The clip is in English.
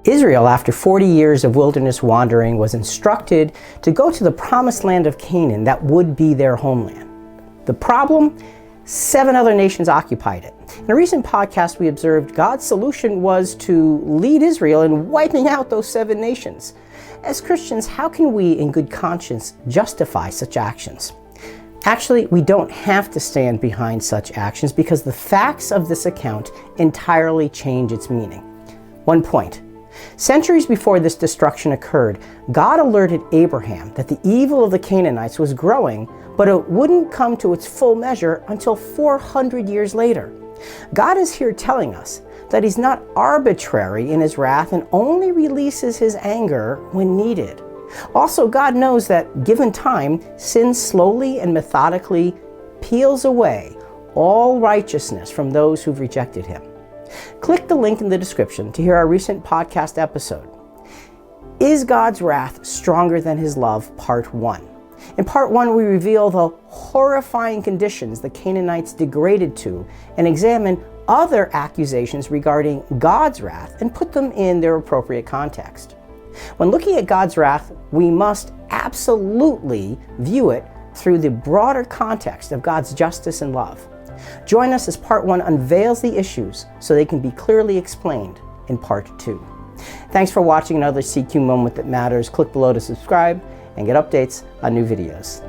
Israel, after 40 years of wilderness wandering, was instructed to go to the promised land of Canaan that would be their homeland. The problem? 7 other nations occupied it. In a recent podcast, we observed God's solution was to lead Israel in wiping out those 7 nations. As Christians, how can we, in good conscience, justify such actions? Actually, we don't have to stand behind such actions because the facts of this account entirely change its meaning. One point. Centuries before this destruction occurred, God alerted Abraham that the evil of the Canaanites was growing, but it wouldn't come to its full measure until 400 years later. God is here telling us that He's not arbitrary in His wrath and only releases His anger when needed. Also, God knows that, given time, sin slowly and methodically peels away all righteousness from those who've rejected Him. Click the link in the description to hear our recent podcast episode, Is God's Wrath Stronger Than His Love? Part 1. In Part 1, we reveal the horrifying conditions the Canaanites degraded to and examine other accusations regarding God's wrath and put them in their appropriate context. When looking at God's wrath, we must absolutely view it through the broader context of God's justice and love. Join us as Part 1 unveils the issues so they can be clearly explained in Part 2. Thanks for watching another CQ Moment That Matters. Click below to subscribe and get updates on new videos.